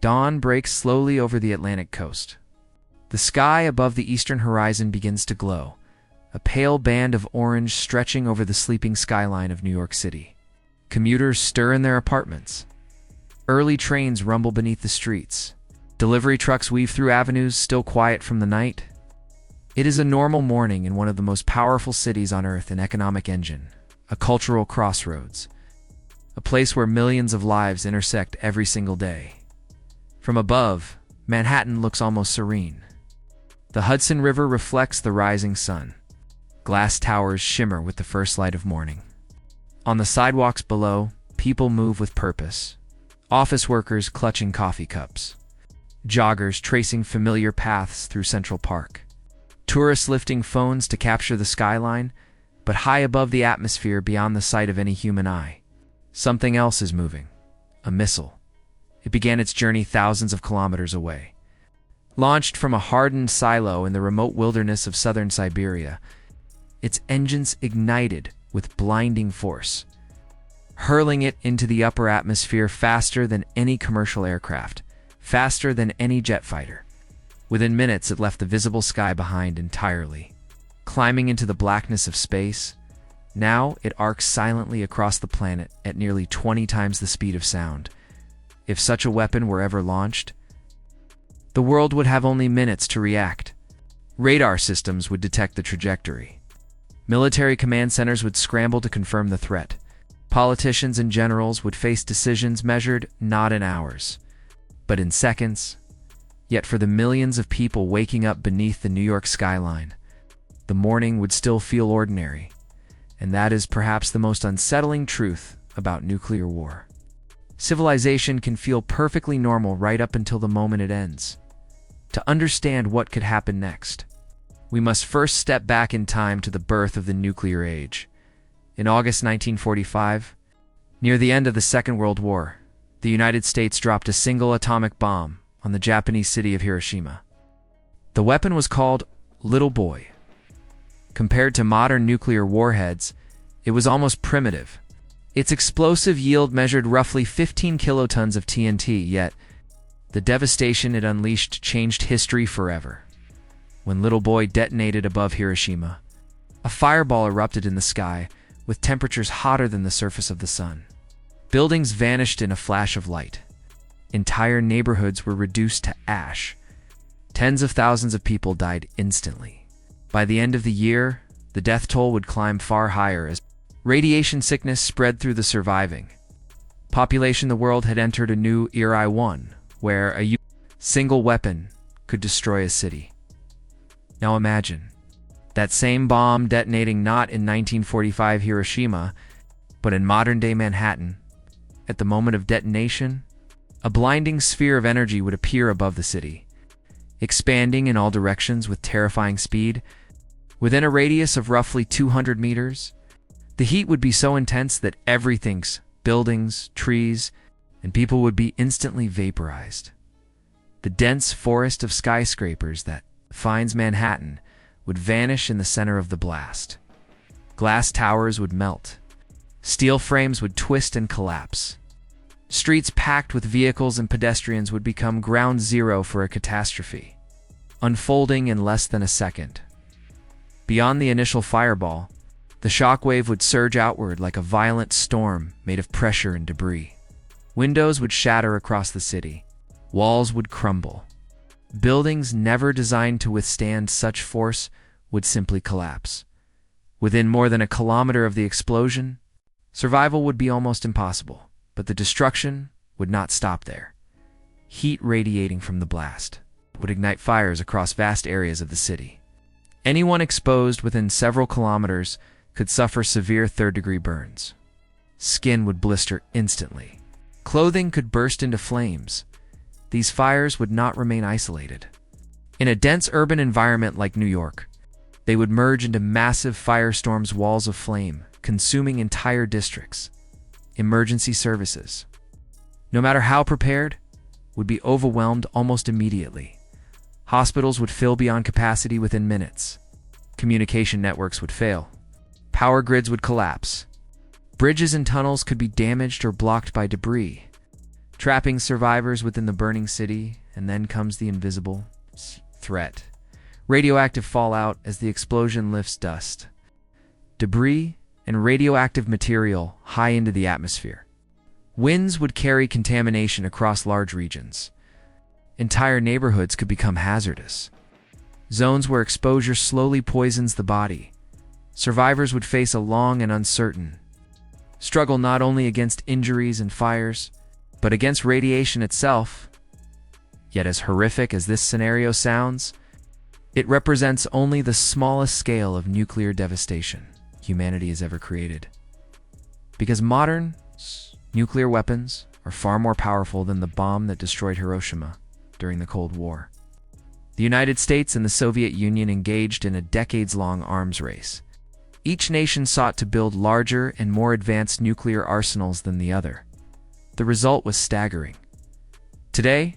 Dawn breaks slowly over the Atlantic coast. The sky above the eastern horizon begins to glow, a pale band of orange stretching over the sleeping skyline of New York City. Commuters stir in their apartments. Early trains rumble beneath the streets. Delivery trucks weave through avenues still quiet from the night. It is a normal morning in one of the most powerful cities on Earth, an economic engine, a cultural crossroads, a place where millions of lives intersect every single day. From above, Manhattan looks almost serene. The Hudson River reflects the rising sun. Glass towers shimmer with the first light of morning. On the sidewalks below, people move with purpose. Office workers clutching coffee cups. Joggers tracing familiar paths through Central Park. Tourists lifting phones to capture the skyline, but high above the atmosphere beyond the sight of any human eye. Something else is moving. A missile. It began its journey thousands of kilometers away. Launched from a hardened silo in the remote wilderness of southern Siberia, its engines ignited with blinding force, hurling it into the upper atmosphere faster than any commercial aircraft, faster than any jet fighter. Within minutes, it left the visible sky behind entirely. Climbing into the blackness of space, now it arcs silently across the planet at nearly 20 times the speed of sound. If such a weapon were ever launched, the world would have only minutes to react. Radar systems would detect the trajectory. Military command centers would scramble to confirm the threat. Politicians and generals would face decisions measured not in hours, but in seconds. Yet for the millions of people waking up beneath the New York skyline, the morning would still feel ordinary. And that is perhaps the most unsettling truth about nuclear war. Civilization can feel perfectly normal right up until the moment it ends. To understand what could happen next, we must first step back in time to the birth of the nuclear age. In August 1945, near the end of the Second World War, the United States dropped a single atomic bomb on the Japanese city of Hiroshima. The weapon was called Little Boy. Compared to modern nuclear warheads, it was almost primitive. Its explosive yield measured roughly 15 kilotons of TNT, yet the devastation it unleashed changed history forever. When Little Boy detonated above Hiroshima, a fireball erupted in the sky with temperatures hotter than the surface of the sun. Buildings vanished in a flash of light. Entire neighborhoods were reduced to ash. Tens of thousands of people died instantly. By the end of the year, the death toll would climb far higher as radiation sickness spread through the surviving population. The world had entered a new era, one where a single weapon could destroy a city. Now imagine that same bomb detonating not in 1945 Hiroshima, but in modern-day Manhattan. At the moment of detonation, a blinding sphere of energy would appear above the city, expanding in all directions with terrifying speed. Within a radius of roughly 200 meters, the heat would be so intense that everything's buildings, trees, and people would be instantly vaporized. The dense forest of skyscrapers that defines Manhattan would vanish in the center of the blast. Glass towers would melt. Steel frames would twist and collapse. Streets packed with vehicles and pedestrians would become ground zero for a catastrophe, unfolding in less than a second. Beyond the initial fireball, the shockwave would surge outward like a violent storm made of pressure and debris. Windows would shatter across the city. Walls would crumble. Buildings never designed to withstand such force would simply collapse. Within more than a kilometer of the explosion, survival would be almost impossible, but the destruction would not stop there. Heat radiating from the blast would ignite fires across vast areas of the city. Anyone exposed within several kilometers could suffer severe third-degree burns. Skin would blister instantly. Clothing could burst into flames. These fires would not remain isolated. In a dense urban environment like New York, they would merge into massive firestorms, walls of flame, consuming entire districts. Emergency services, no matter how prepared, would be overwhelmed almost immediately. Hospitals would fill beyond capacity within minutes. Communication networks would fail. Power grids would collapse. Bridges and tunnels could be damaged or blocked by debris. trapping survivors within the burning city, and then comes the invisible threat. Radioactive fallout as the explosion lifts dust, debris, and radioactive material high into the atmosphere. Winds would carry contamination across large regions. Entire neighborhoods could become hazardous. Zones where exposure slowly poisons the body. Survivors would face a long and uncertain struggle not only against injuries and fires, but against radiation itself. Yet as horrific as this scenario sounds, it represents only the smallest scale of nuclear devastation humanity has ever created. Because modern nuclear weapons are far more powerful than the bomb that destroyed Hiroshima during the Cold War. The United States and the Soviet Union engaged in a decades-long arms race. Each nation sought to build larger and more advanced nuclear arsenals than the other. The result was staggering. Today,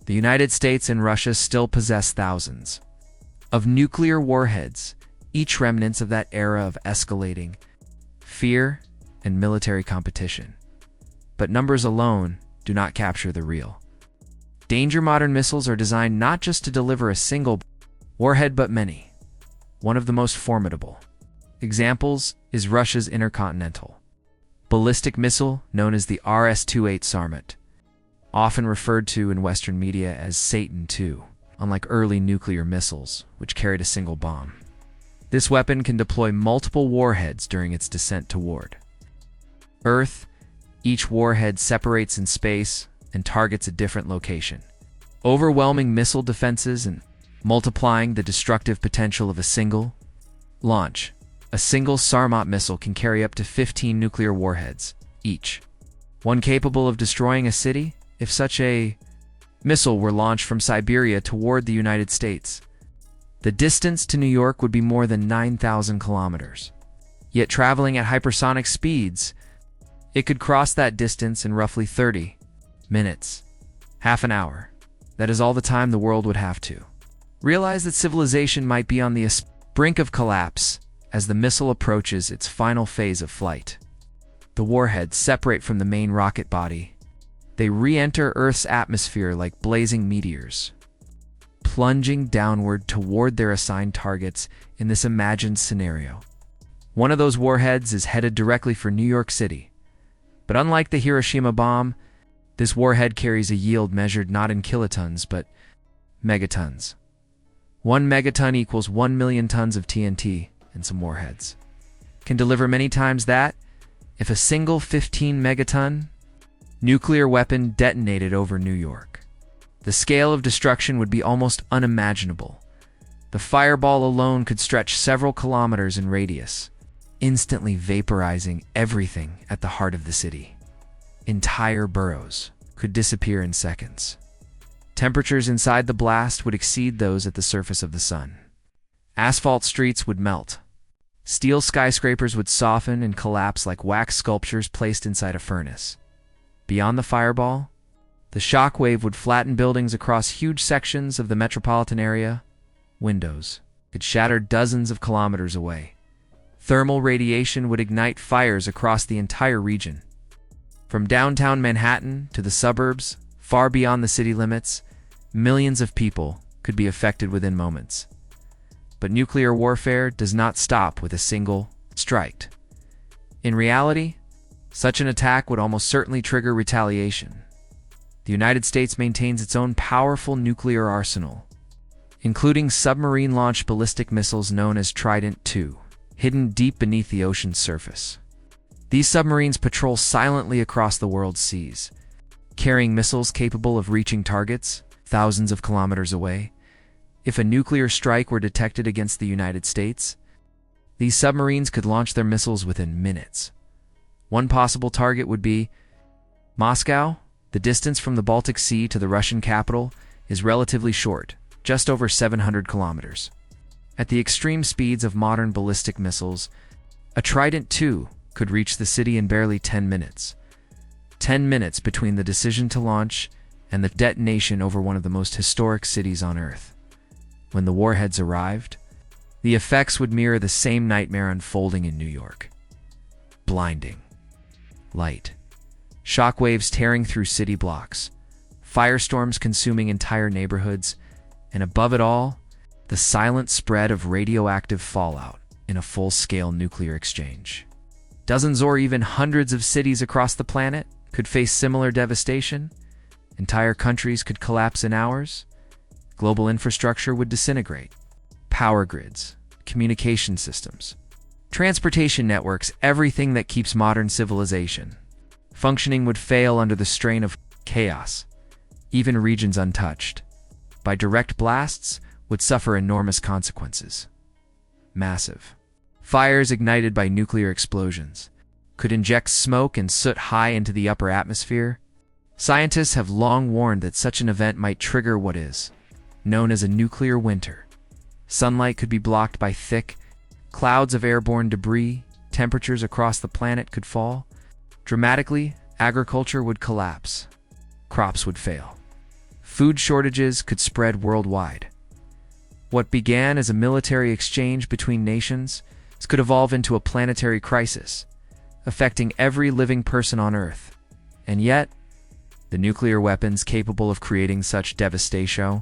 the United States and Russia still possess thousands of nuclear warheads, each remnants of that era of escalating fear and military competition. But numbers alone do not capture the real danger. Modern missiles are designed not just to deliver a single warhead, but many. One of the most formidable examples is Russia's intercontinental ballistic missile known as the RS-28 Sarmat, often referred to in Western media as Satan II, unlike early nuclear missiles, which carried a single bomb. This weapon can deploy multiple warheads during its descent toward Earth. Each warhead separates in space and targets a different location, overwhelming missile defenses and multiplying the destructive potential of a single launch. A single Sarmat missile can carry up to 15 nuclear warheads, each one capable of destroying a city. If such a missile were launched from Siberia toward the United States, the distance to New York would be more than 9,000 kilometers. Yet traveling at hypersonic speeds, it could cross that distance in roughly 30 minutes, half an hour. That is all the time the world would have to realize that civilization might be on the brink of collapse as the missile approaches its final phase of flight. The warheads separate from the main rocket body. They re-enter Earth's atmosphere like blazing meteors, plunging downward toward their assigned targets in this imagined scenario. One of those warheads is headed directly for New York City. But unlike the Hiroshima bomb, this warhead carries a yield measured not in kilotons, but megatons. 1 megaton equals 1 million tons of TNT, and some warheads can deliver many times that if a single 15 megaton nuclear weapon detonated over New York. The scale of destruction would be almost unimaginable. The fireball alone could stretch several kilometers in radius, instantly vaporizing everything at the heart of the city. Entire boroughs could disappear in seconds. Temperatures inside the blast would exceed those at the surface of the sun. Asphalt streets would melt. Steel skyscrapers would soften and collapse like wax sculptures placed inside a furnace. Beyond the fireball, the shockwave would flatten buildings across huge sections of the metropolitan area. Windows could shatter dozens of kilometers away. Thermal radiation would ignite fires across the entire region. From downtown Manhattan to the suburbs, far beyond the city limits, millions of people could be affected within moments. But nuclear warfare does not stop with a single strike. In reality, such an attack would almost certainly trigger retaliation. The United States maintains its own powerful nuclear arsenal, including submarine-launched ballistic missiles known as Trident II, hidden deep beneath the ocean's surface. These submarines patrol silently across the world's seas, carrying missiles capable of reaching targets thousands of kilometers away. If a nuclear strike were detected against the United States, these submarines could launch their missiles within minutes. One possible target would be Moscow. The distance from the Baltic Sea to the Russian capital is relatively short, just over 700 kilometers. At the extreme speeds of modern ballistic missiles, a Trident II could reach the city in barely 10 minutes. 10 minutes between the decision to launch and the detonation over one of the most historic cities on Earth. When the warheads arrived, the effects would mirror the same nightmare unfolding in New York. Blinding light, shockwaves tearing through city blocks, firestorms consuming entire neighborhoods, and above it all, the silent spread of radioactive fallout in a full-scale nuclear exchange. Dozens or even hundreds of cities across the planet could face similar devastation. Entire countries could collapse in hours. Global infrastructure would disintegrate. Power grids, communication systems, transportation networks, everything that keeps modern civilization functioning would fail under the strain of chaos. Even regions untouched by direct blasts would suffer enormous consequences. Massive fires ignited by nuclear explosions could inject smoke and soot high into the upper atmosphere. Scientists have long warned that such an event might trigger what is known as a nuclear winter. Sunlight could be blocked by thick clouds of airborne debris. Temperatures across the planet could fall dramatically. Agriculture would collapse. Crops would fail. Food shortages could spread worldwide. What began as a military exchange between nations could evolve into a planetary crisis, affecting every living person on Earth. And yet, the nuclear weapons capable of creating such devastation